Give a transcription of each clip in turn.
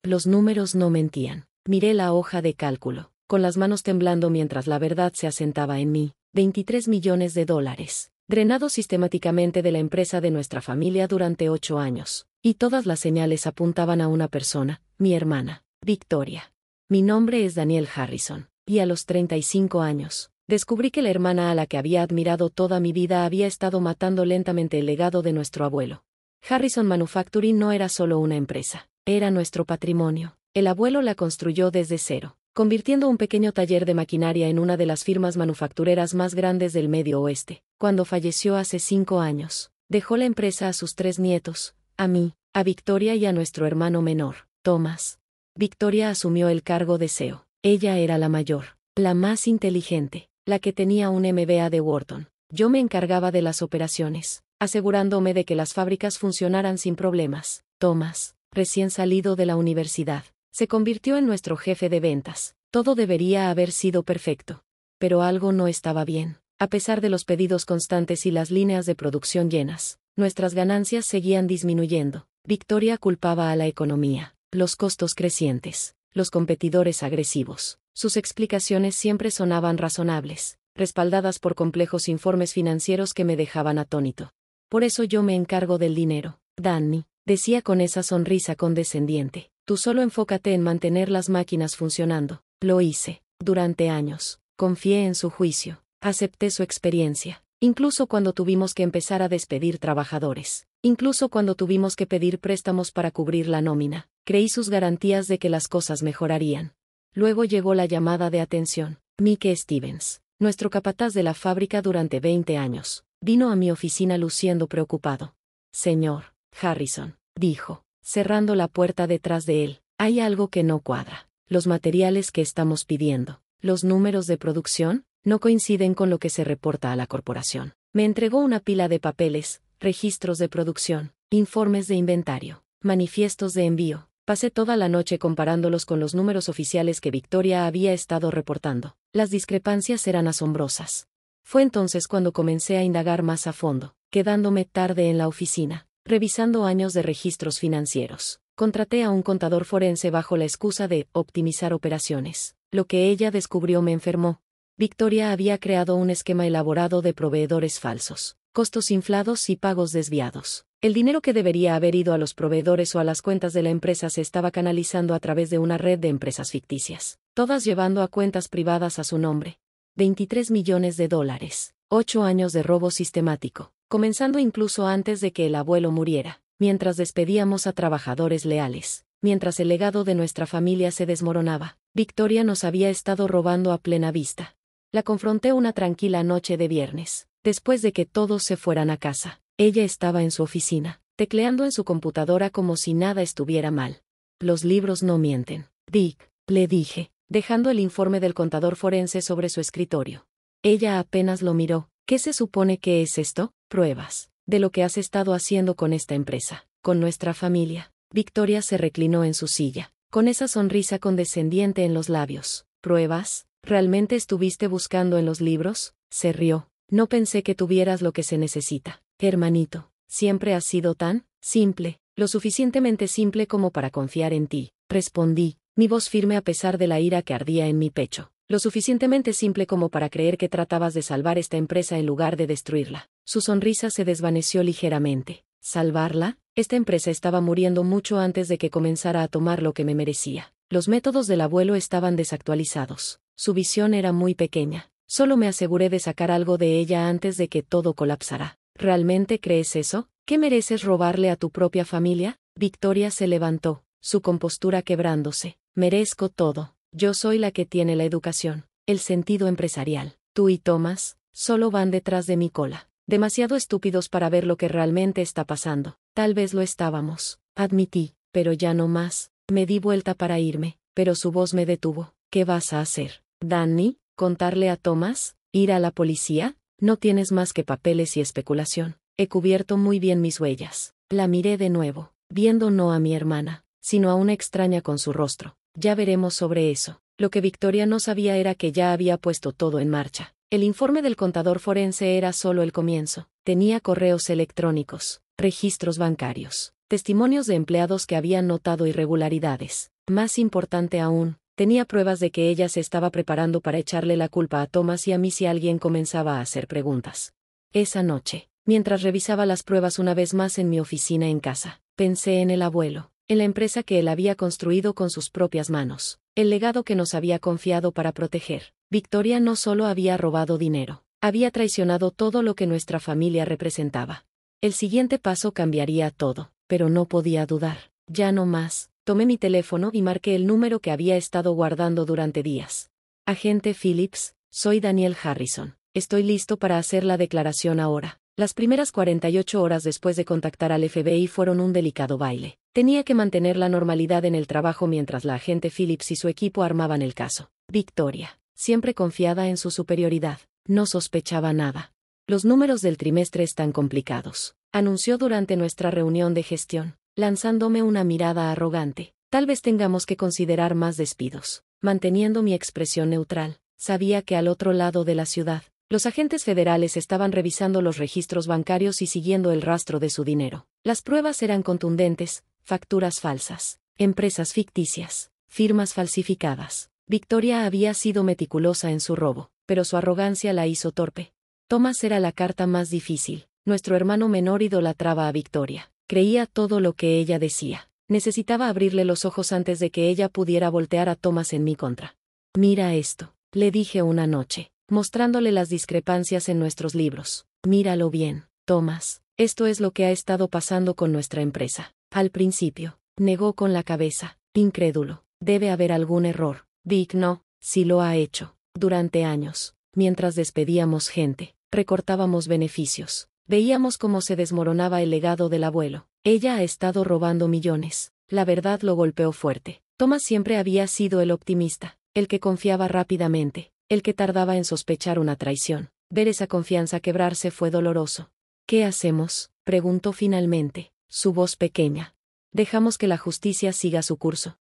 Los números no mentían. Miré la hoja de cálculo, con las manos temblando mientras la verdad se asentaba en mí. 23 millones de dólares, drenados sistemáticamente de la empresa de nuestra familia durante 8 años. Y todas las señales apuntaban a una persona, mi hermana, Victoria. Mi nombre es Daniel Harrison, y a los 35 años, descubrí que la hermana a la que había admirado toda mi vida había estado matando lentamente el legado de nuestro abuelo. Harrison Manufacturing no era solo una empresa, era nuestro patrimonio. El abuelo la construyó desde cero, convirtiendo un pequeño taller de maquinaria en una de las firmas manufactureras más grandes del Medio Oeste. Cuando falleció hace 5 años, dejó la empresa a sus 3 nietos, a mí, a Victoria y a nuestro hermano menor, Thomas. Victoria asumió el cargo de CEO. Ella era la mayor, la más inteligente, la que tenía un MBA de Wharton. Yo me encargaba de las operaciones, asegurándome de que las fábricas funcionaran sin problemas. Thomas, recién salido de la universidad, se convirtió en nuestro jefe de ventas. Todo debería haber sido perfecto. Pero algo no estaba bien. A pesar de los pedidos constantes y las líneas de producción llenas, nuestras ganancias seguían disminuyendo. Victoria culpaba a la economía, los costos crecientes, los competidores agresivos. Sus explicaciones siempre sonaban razonables, respaldadas por complejos informes financieros que me dejaban atónito. Por eso yo me encargo del dinero, Danny, decía con esa sonrisa condescendiente. Tú solo enfócate en mantener las máquinas funcionando. Lo hice, durante años. Confié en su juicio, acepté su experiencia, incluso cuando tuvimos que empezar a despedir trabajadores, incluso cuando tuvimos que pedir préstamos para cubrir la nómina. Creí sus garantías de que las cosas mejorarían. Luego llegó la llamada de atención. Mike Stevens, nuestro capataz de la fábrica durante 20 años, vino a mi oficina luciendo preocupado. Señor Harrison, dijo, cerrando la puerta detrás de él, hay algo que no cuadra. Los materiales que estamos pidiendo, los números de producción, no coinciden con lo que se reporta a la corporación. Me entregó una pila de papeles, registros de producción, informes de inventario, manifiestos de envío. Pasé toda la noche comparándolos con los números oficiales que Victoria había estado reportando. Las discrepancias eran asombrosas. Fue entonces cuando comencé a indagar más a fondo, quedándome tarde en la oficina, revisando años de registros financieros. Contraté a un contador forense bajo la excusa de optimizar operaciones. Lo que ella descubrió me enfermó. Victoria había creado un esquema elaborado de proveedores falsos, costos inflados y pagos desviados. El dinero que debería haber ido a los proveedores o a las cuentas de la empresa se estaba canalizando a través de una red de empresas ficticias, todas llevando a cuentas privadas a su nombre. 23 millones de dólares, 8 años de robo sistemático, comenzando incluso antes de que el abuelo muriera, mientras despedíamos a trabajadores leales, mientras el legado de nuestra familia se desmoronaba. Victoria nos había estado robando a plena vista. La confronté una tranquila noche de viernes, después de que todos se fueran a casa. Ella estaba en su oficina, tecleando en su computadora como si nada estuviera mal. Los libros no mienten, Dick, le dije, dejando el informe del contador forense sobre su escritorio. Ella apenas lo miró. ¿Qué se supone que es esto? Pruebas de lo que has estado haciendo con esta empresa, con nuestra familia. Victoria se reclinó en su silla, con esa sonrisa condescendiente en los labios. ¿Pruebas? ¿Realmente estuviste buscando en los libros? Se rió. No pensé que tuvieras lo que se necesita. Hermanito, siempre has sido tan simple, lo suficientemente simple como para confiar en ti, respondí, mi voz firme a pesar de la ira que ardía en mi pecho. Lo suficientemente simple como para creer que tratabas de salvar esta empresa en lugar de destruirla. Su sonrisa se desvaneció ligeramente. ¿Salvarla? Esta empresa estaba muriendo mucho antes de que comenzara a tomar lo que me merecía. Los métodos del abuelo estaban desactualizados. Su visión era muy pequeña. Solo me aseguré de sacar algo de ella antes de que todo colapsara. ¿Realmente crees eso? ¿Que mereces robarle a tu propia familia? Victoria se levantó, su compostura quebrándose. Merezco todo. Yo soy la que tiene la educación, el sentido empresarial. Tú y Thomas, solo van detrás de mi cola. Demasiado estúpidos para ver lo que realmente está pasando. Tal vez lo estábamos, admití, pero ya no más. Me di vuelta para irme, pero su voz me detuvo. ¿Qué vas a hacer, Danny? ¿Contarle a Thomas? ¿Ir a la policía? No tienes más que papeles y especulación. He cubierto muy bien mis huellas. La miré de nuevo, viendo no a mi hermana, sino a una extraña con su rostro. Ya veremos sobre eso. Lo que Victoria no sabía era que ya había puesto todo en marcha. El informe del contador forense era solo el comienzo. Tenía correos electrónicos, registros bancarios, testimonios de empleados que habían notado irregularidades. Más importante aún, tenía pruebas de que ella se estaba preparando para echarle la culpa a Thomas y a mí si alguien comenzaba a hacer preguntas. Esa noche, mientras revisaba las pruebas una vez más en mi oficina en casa, pensé en el abuelo, en la empresa que él había construido con sus propias manos, el legado que nos había confiado para proteger. Victoria no solo había robado dinero, había traicionado todo lo que nuestra familia representaba. El siguiente paso cambiaría todo, pero no podía dudar. Ya no más. Tomé mi teléfono y marqué el número que había estado guardando durante días. Agente Phillips, soy Daniel Harrison. Estoy listo para hacer la declaración ahora. Las primeras 48 horas después de contactar al FBI fueron un delicado baile. Tenía que mantener la normalidad en el trabajo mientras la agente Phillips y su equipo armaban el caso. Victoria, siempre confiada en su superioridad, no sospechaba nada. Los números del trimestre están complicados, anunció durante nuestra reunión de gestión, lanzándome una mirada arrogante. Tal vez tengamos que considerar más despidos. Manteniendo mi expresión neutral, sabía que al otro lado de la ciudad, los agentes federales estaban revisando los registros bancarios y siguiendo el rastro de su dinero. Las pruebas eran contundentes: facturas falsas, empresas ficticias, firmas falsificadas. Victoria había sido meticulosa en su robo, pero su arrogancia la hizo torpe. Thomas era la carta más difícil. Nuestro hermano menor idolatraba a Victoria. Creía todo lo que ella decía. Necesitaba abrirle los ojos antes de que ella pudiera voltear a Thomas en mi contra. Mira esto, le dije una noche, mostrándole las discrepancias en nuestros libros. Míralo bien, Thomas. Esto es lo que ha estado pasando con nuestra empresa. Al principio, negó con la cabeza, incrédulo. Debe haber algún error. Vic, no, sí lo ha hecho. Durante años, mientras despedíamos gente, recortábamos beneficios, veíamos cómo se desmoronaba el legado del abuelo. Ella ha estado robando millones. La verdad lo golpeó fuerte. Thomas siempre había sido el optimista, el que confiaba rápidamente, el que tardaba en sospechar una traición. Ver esa confianza quebrarse fue doloroso. ¿Qué hacemos?, preguntó finalmente, su voz pequeña. Dejamos que la justicia siga su curso.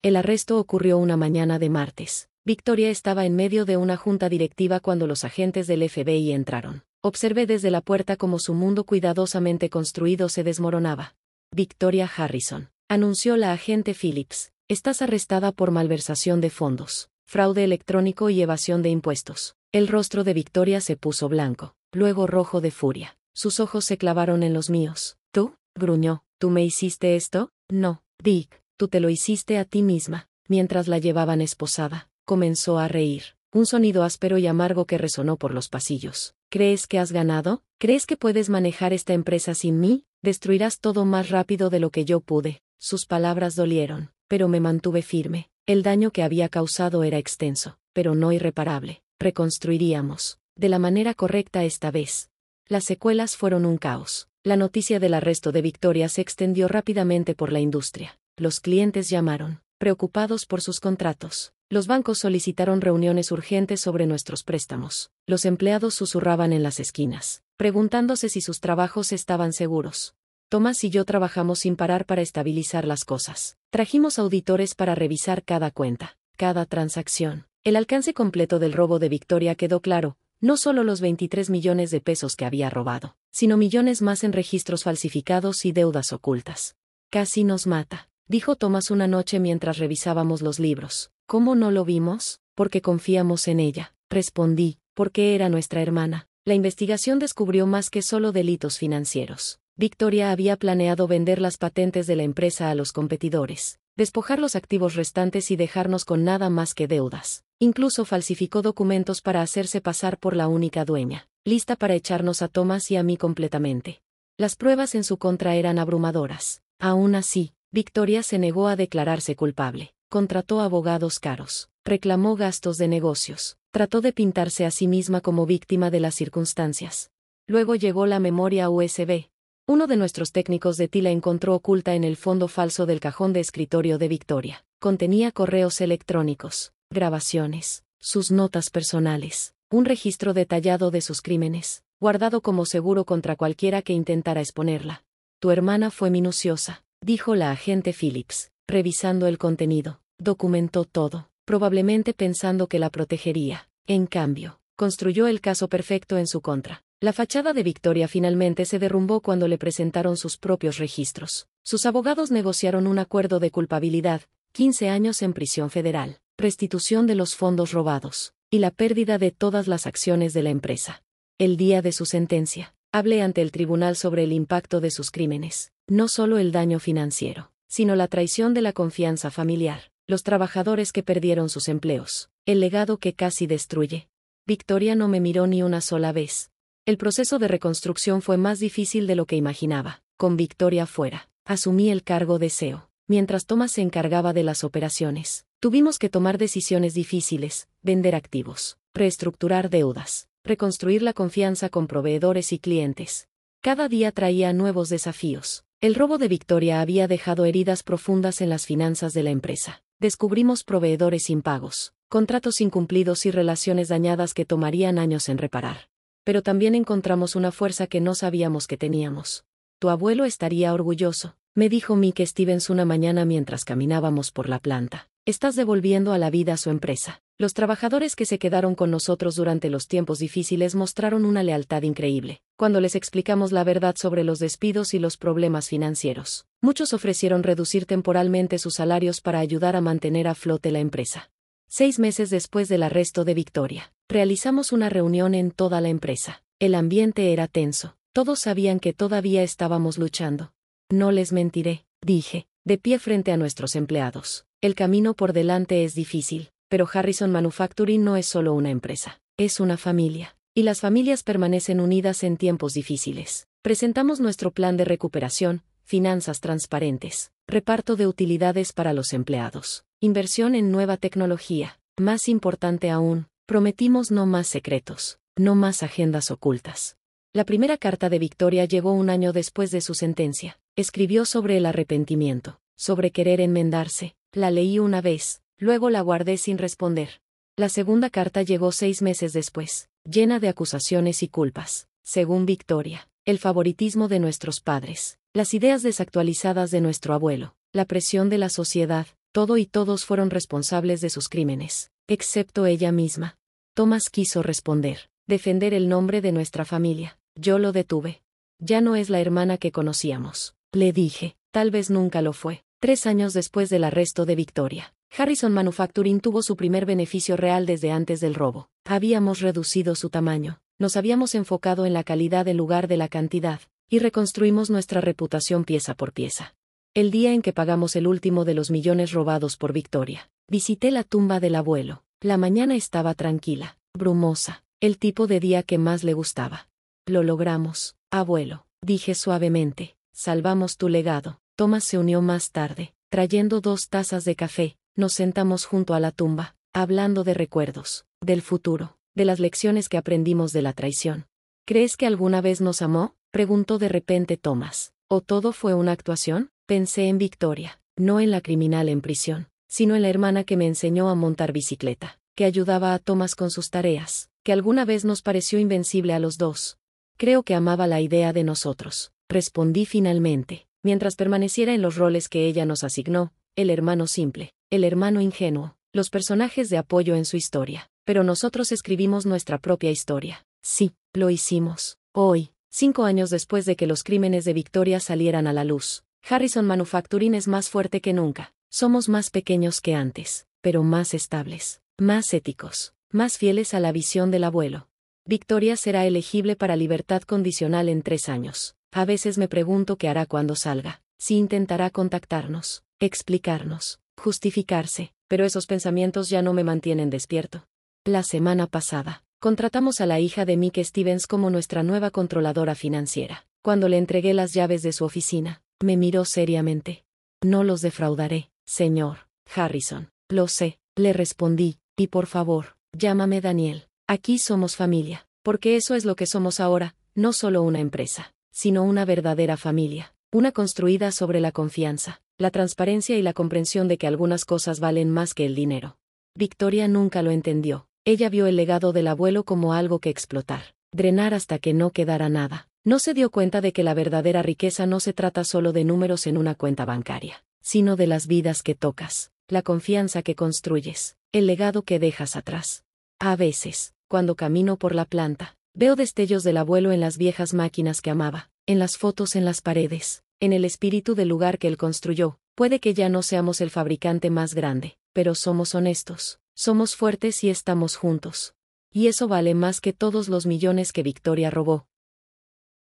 El arresto ocurrió una mañana de martes. Victoria estaba en medio de una junta directiva cuando los agentes del FBI entraron. Observé desde la puerta cómo su mundo cuidadosamente construido se desmoronaba. Victoria Harrison, anunció la agente Phillips, estás arrestada por malversación de fondos, fraude electrónico y evasión de impuestos. El rostro de Victoria se puso blanco, luego rojo de furia. Sus ojos se clavaron en los míos. ¿Tú?, gruñó. ¿Tú me hiciste esto? No, Vic, tú te lo hiciste a ti misma. Mientras la llevaban esposada, comenzó a reír, un sonido áspero y amargo que resonó por los pasillos. ¿Crees que has ganado? ¿Crees que puedes manejar esta empresa sin mí? Destruirás todo más rápido de lo que yo pude. Sus palabras dolieron, pero me mantuve firme. El daño que había causado era extenso, pero no irreparable. Reconstruiríamos, de la manera correcta esta vez. Las secuelas fueron un caos. La noticia del arresto de Victoria se extendió rápidamente por la industria. Los clientes llamaron, preocupados por sus contratos. Los bancos solicitaron reuniones urgentes sobre nuestros préstamos. Los empleados susurraban en las esquinas, preguntándose si sus trabajos estaban seguros. Thomas y yo trabajamos sin parar para estabilizar las cosas. Trajimos auditores para revisar cada cuenta, cada transacción. El alcance completo del robo de Victoria quedó claro. No solo los 23 millones de pesos que había robado, sino millones más en registros falsificados y deudas ocultas. Casi nos mata, dijo Thomas una noche mientras revisábamos los libros. ¿Cómo no lo vimos? Porque confiamos en ella, respondí, porque era nuestra hermana. La investigación descubrió más que solo delitos financieros. Victoria había planeado vender las patentes de la empresa a los competidores, despojar los activos restantes y dejarnos con nada más que deudas. Incluso falsificó documentos para hacerse pasar por la única dueña, lista para echarnos a Thomas y a mí completamente. Las pruebas en su contra eran abrumadoras. Aún así, Victoria se negó a declararse culpable. Contrató abogados caros, reclamó gastos de negocios, trató de pintarse a sí misma como víctima de las circunstancias. Luego llegó la memoria USB. Uno de nuestros técnicos de TI la encontró oculta en el fondo falso del cajón de escritorio de Victoria. Contenía correos electrónicos, grabaciones, sus notas personales, un registro detallado de sus crímenes, guardado como seguro contra cualquiera que intentara exponerla. Tu hermana fue minuciosa, dijo la agente Phillips, revisando el contenido. Documentó todo, probablemente pensando que la protegería. En cambio, construyó el caso perfecto en su contra. La fachada de Victoria finalmente se derrumbó cuando le presentaron sus propios registros. Sus abogados negociaron un acuerdo de culpabilidad, 15 años en prisión federal, restitución de los fondos robados, y la pérdida de todas las acciones de la empresa. El día de su sentencia, hablé ante el tribunal sobre el impacto de sus crímenes, no solo el daño financiero, sino la traición de la confianza familiar, los trabajadores que perdieron sus empleos, el legado que casi destruye. Victoria no me miró ni una sola vez. El proceso de reconstrucción fue más difícil de lo que imaginaba. Con Victoria fuera, asumí el cargo de CEO, mientras Thomas se encargaba de las operaciones. Tuvimos que tomar decisiones difíciles, vender activos, reestructurar deudas, reconstruir la confianza con proveedores y clientes. Cada día traía nuevos desafíos. El robo de Victoria había dejado heridas profundas en las finanzas de la empresa. Descubrimos proveedores impagos, contratos incumplidos y relaciones dañadas que tomarían años en reparar. Pero también encontramos una fuerza que no sabíamos que teníamos. Tu abuelo estaría orgulloso, me dijo Mick Stevens una mañana mientras caminábamos por la planta. Estás devolviendo a la vida a su empresa. Los trabajadores que se quedaron con nosotros durante los tiempos difíciles mostraron una lealtad increíble. Cuando les explicamos la verdad sobre los despidos y los problemas financieros, muchos ofrecieron reducir temporalmente sus salarios para ayudar a mantener a flote la empresa. 6 meses después del arresto de Victoria, realizamos una reunión en toda la empresa. El ambiente era tenso. Todos sabían que todavía estábamos luchando. No les mentiré, dije, de pie frente a nuestros empleados. El camino por delante es difícil, pero Harrison Manufacturing no es solo una empresa, es una familia. Y las familias permanecen unidas en tiempos difíciles. Presentamos nuestro plan de recuperación, finanzas transparentes, reparto de utilidades para los empleados, inversión en nueva tecnología. Más importante aún, prometimos no más secretos, no más agendas ocultas. La primera carta de Victoria llegó un año después de su sentencia. Escribió sobre el arrepentimiento, sobre querer enmendarse. La leí una vez, luego la guardé sin responder. La segunda carta llegó 6 meses después, llena de acusaciones y culpas. Según Victoria, el favoritismo de nuestros padres, las ideas desactualizadas de nuestro abuelo, la presión de la sociedad, todo y todos fueron responsables de sus crímenes, excepto ella misma. Thomas quiso responder, defender el nombre de nuestra familia. Yo lo detuve. Ya no es la hermana que conocíamos, le dije, tal vez nunca lo fue. 3 años después del arresto de Victoria, Harrison Manufacturing tuvo su primer beneficio real desde antes del robo. Habíamos reducido su tamaño, nos habíamos enfocado en la calidad en lugar de la cantidad, y reconstruimos nuestra reputación pieza por pieza. El día en que pagamos el último de los millones robados por Victoria, visité la tumba del abuelo. La mañana estaba tranquila, brumosa, el tipo de día que más le gustaba. Lo logramos, abuelo, dije suavemente, salvamos tu legado. Thomas se unió más tarde, trayendo 2 tazas de café. Nos sentamos junto a la tumba, hablando de recuerdos, del futuro, de las lecciones que aprendimos de la traición. ¿Crees que alguna vez nos amó?, preguntó de repente Thomas. ¿O todo fue una actuación? Pensé en Victoria, no en la criminal en prisión, sino en la hermana que me enseñó a montar bicicleta, que ayudaba a Thomas con sus tareas, que alguna vez nos pareció invencible a los dos. Creo que amaba la idea de nosotros, respondí finalmente, mientras permaneciera en los roles que ella nos asignó, el hermano simple, el hermano ingenuo, los personajes de apoyo en su historia, pero nosotros escribimos nuestra propia historia. Sí, lo hicimos. Hoy, 5 años después de que los crímenes de Victoria salieran a la luz, Harrison Manufacturing es más fuerte que nunca. Somos más pequeños que antes, pero más estables, más éticos, más fieles a la visión del abuelo. Victoria será elegible para libertad condicional en 3 años. A veces me pregunto qué hará cuando salga, si intentará contactarnos, explicarnos, justificarse, pero esos pensamientos ya no me mantienen despierto. La semana pasada, contratamos a la hija de Mick Stevens como nuestra nueva controladora financiera. Cuando le entregué las llaves de su oficina, me miró seriamente. No los defraudaré, señor Harrison. Lo sé, le respondí, y por favor, llámame Daniel. Aquí somos familia, porque eso es lo que somos ahora, no solo una empresa, sino una verdadera familia, una construida sobre la confianza, la transparencia y la comprensión de que algunas cosas valen más que el dinero. Victoria nunca lo entendió. Ella vio el legado del abuelo como algo que explotar, drenar hasta que no quedara nada. No se dio cuenta de que la verdadera riqueza no se trata solo de números en una cuenta bancaria, sino de las vidas que tocas, la confianza que construyes, el legado que dejas atrás. A veces, cuando camino por la planta, veo destellos del abuelo en las viejas máquinas que amaba, en las fotos en las paredes, en el espíritu del lugar que él construyó, Puede que ya no seamos el fabricante más grande, pero somos honestos, somos fuertes y estamos juntos. Y eso vale más que todos los millones que Victoria robó.